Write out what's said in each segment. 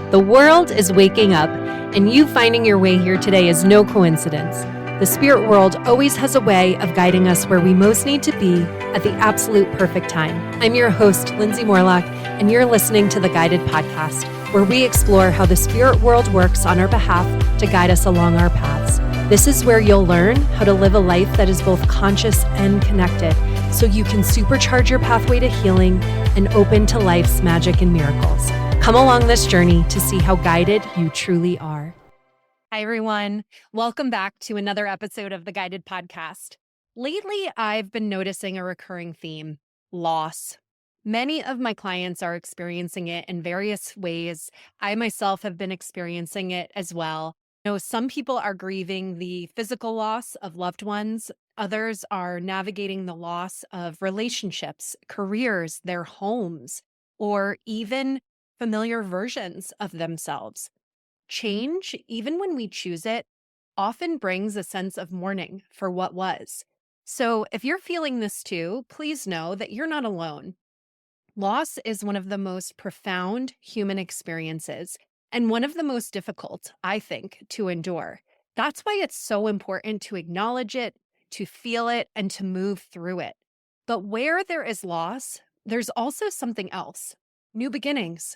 The world is waking up, and you finding your way here today is no coincidence. The spirit world always has a way of guiding us where we most need to be at the absolute perfect time. I'm your host, Lindsay Morlock, and you're listening to the Guided Podcast, where we explore how the spirit world works on our behalf to guide us along our paths. This is where you'll learn how to live a life that is both conscious and connected, so you can supercharge your pathway to healing and open to life's magic and miracles. Come along this journey to see how guided you truly are. Hi, everyone. Welcome back to another episode of the Guided Podcast. Lately, I've been noticing a recurring theme: loss. Many of my clients are experiencing it in various ways. I myself have been experiencing it as well. Some people are grieving the physical loss of loved ones. Others are navigating the loss of relationships, careers, their homes, or even familiar versions of themselves. Change, even when we choose it, often brings a sense of mourning for what was. So if you're feeling this too, please know that you're not alone. Loss is one of the most profound human experiences and one of the most difficult, I think, to endure. That's why it's so important to acknowledge it, to feel it, and to move through it. But where there is loss, there's also something else: new beginnings.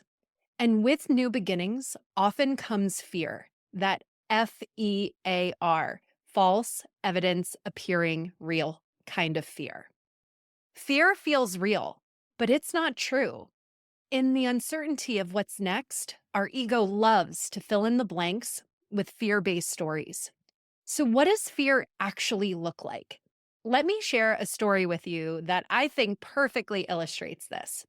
And with new beginnings often comes fear, that FEAR, false evidence appearing real kind of fear. Fear feels real, but it's not true. In the uncertainty of what's next, our ego loves to fill in the blanks with fear-based stories. So what does fear actually look like? Let me share a story with you that I think perfectly illustrates this.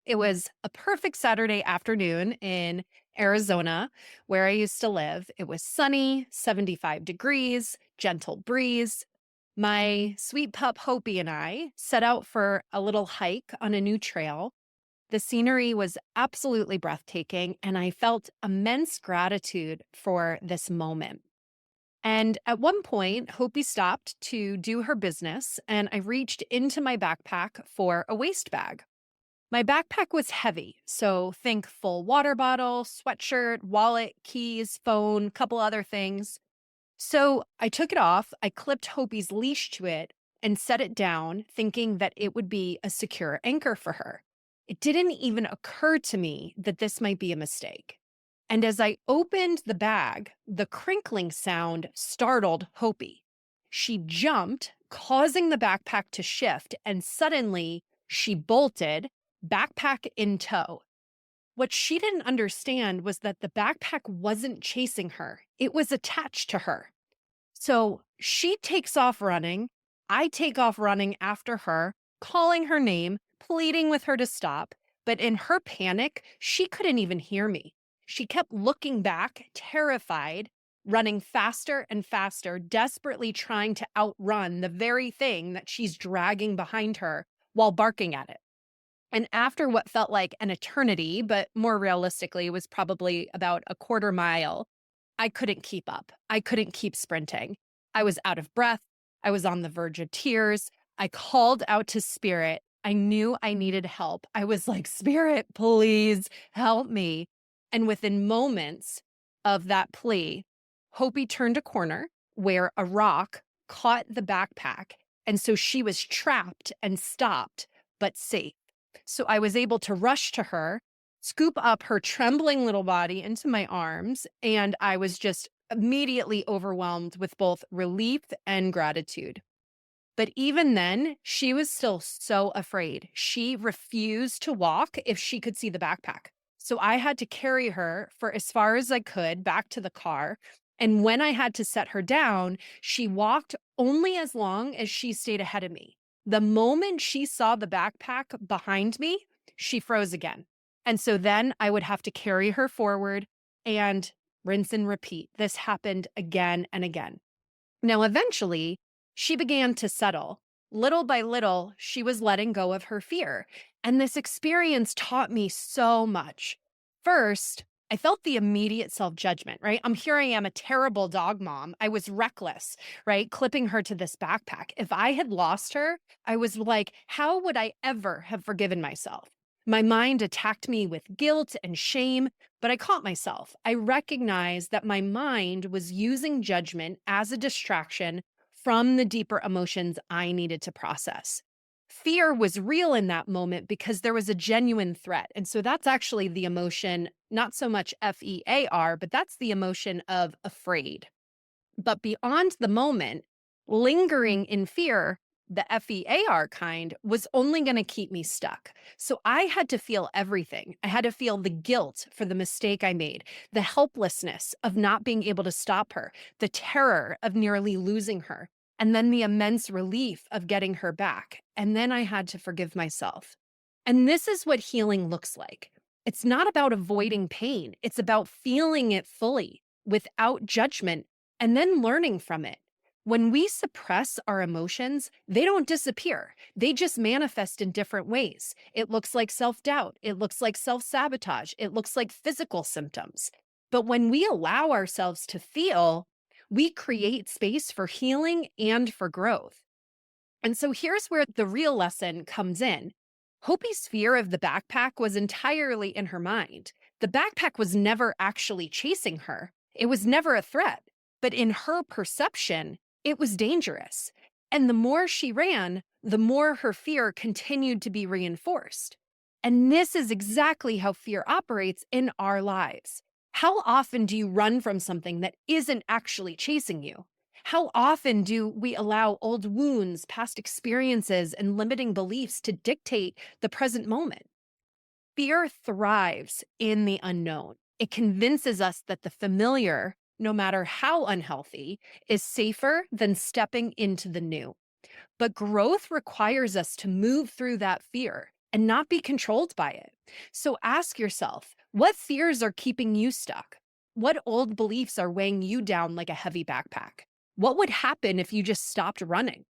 It was a perfect Saturday afternoon in Arizona, where I used to live. It was sunny, 75 degrees, gentle breeze. My sweet pup Hopi and I set out for a little hike on a new trail. The scenery was absolutely breathtaking, and I felt immense gratitude for this moment. And at one point, Hopi stopped to do her business, and I reached into my backpack for a waist bag. My backpack was heavy, so think full water bottle, sweatshirt, wallet, keys, phone, couple other things. So I took it off, I clipped Hopi's leash to it, and set it down, thinking that it would be a secure anchor for her. It didn't even occur to me that this might be a mistake. And as I opened the bag, the crinkling sound startled Hopi. She jumped, causing the backpack to shift, and suddenly she bolted, backpack in tow. What she didn't understand was that the backpack wasn't chasing her. It was attached to her. So she takes off running. I take off running after her, calling her name, pleading with her to stop. But in her panic, she couldn't even hear me. She kept looking back, terrified, running faster and faster, desperately trying to outrun the very thing that she's dragging behind her while barking at it. And after what felt like an eternity, but more realistically was probably about a quarter mile, I couldn't keep up. I couldn't keep sprinting. I was out of breath. I was on the verge of tears. I called out to Spirit. I knew I needed help. I was like, Spirit, please help me. And within moments of that plea, Hopi turned a corner where a rock caught the backpack. And so she was trapped and stopped, but safe. So I was able to rush to her, scoop up her trembling little body into my arms, and I was just immediately overwhelmed with both relief and gratitude. But even then, she was still so afraid. She refused to walk if she could see the backpack. So I had to carry her for as far as I could back to the car. And when I had to set her down, she walked only as long as she stayed ahead of me. The moment she saw the backpack behind me, she froze again. And so then I would have to carry her forward and rinse and repeat. This happened again and again. Now, eventually, she began to settle. Little by little, she was letting go of her fear. And this experience taught me so much. First, I felt the immediate self-judgment, right? Here I am, a terrible dog mom. I was reckless, right? Clipping her to this backpack. If I had lost her, I was like, how would I ever have forgiven myself? My mind attacked me with guilt and shame, but I caught myself. I recognized that my mind was using judgment as a distraction from the deeper emotions I needed to process. Fear was real in that moment because there was a genuine threat. And so that's actually the emotion, not so much FEAR, but that's the emotion of afraid. But beyond the moment, lingering in fear, the FEAR kind, was only going to keep me stuck. So I had to feel everything. I had to feel the guilt for the mistake I made, the helplessness of not being able to stop her, the terror of nearly losing her, and then the immense relief of getting her back. And then I had to forgive myself. And this is what healing looks like. It's not about avoiding pain. It's about feeling it fully without judgment and then learning from it. When we suppress our emotions, they don't disappear. They just manifest in different ways. It looks like self-doubt. It looks like self-sabotage. It looks like physical symptoms. But when we allow ourselves to feel, we create space for healing and for growth. And so here's where the real lesson comes in. Hopi's fear of the backpack was entirely in her mind. The backpack was never actually chasing her. It was never a threat. But in her perception, it was dangerous. And the more she ran, the more her fear continued to be reinforced. And this is exactly how fear operates in our lives. How often do you run from something that isn't actually chasing you? How often do we allow old wounds, past experiences, and limiting beliefs to dictate the present moment? Fear thrives in the unknown. It convinces us that the familiar, no matter how unhealthy, is safer than stepping into the new. But growth requires us to move through that fear and not be controlled by it. So ask yourself, what fears are keeping you stuck? What old beliefs are weighing you down like a heavy backpack? What would happen if you just stopped running?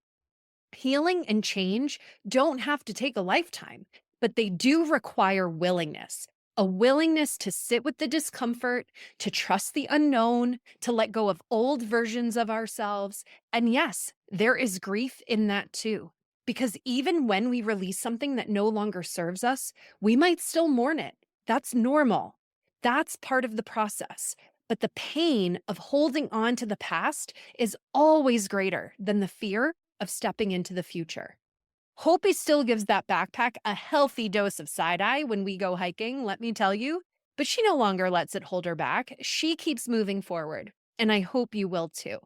Healing and change don't have to take a lifetime, but they do require willingness. A willingness to sit with the discomfort, to trust the unknown, to let go of old versions of ourselves. And yes, there is grief in that too. Because even when we release something that no longer serves us, we might still mourn it. That's normal. That's part of the process. But the pain of holding on to the past is always greater than the fear of stepping into the future. Hopi still gives that backpack a healthy dose of side-eye when we go hiking, let me tell you, but she no longer lets it hold her back. She keeps moving forward, and I hope you will too.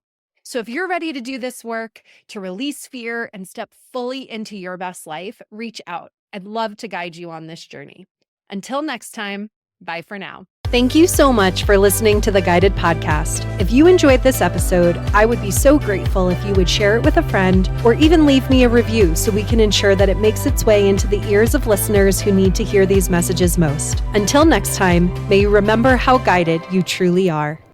So if you're ready to do this work, to release fear and step fully into your best life, reach out. I'd love to guide you on this journey. Until next time, bye for now. Thank you so much for listening to the Guided Podcast. If you enjoyed this episode, I would be so grateful if you would share it with a friend or even leave me a review so we can ensure that it makes its way into the ears of listeners who need to hear these messages most. Until next time, may you remember how guided you truly are.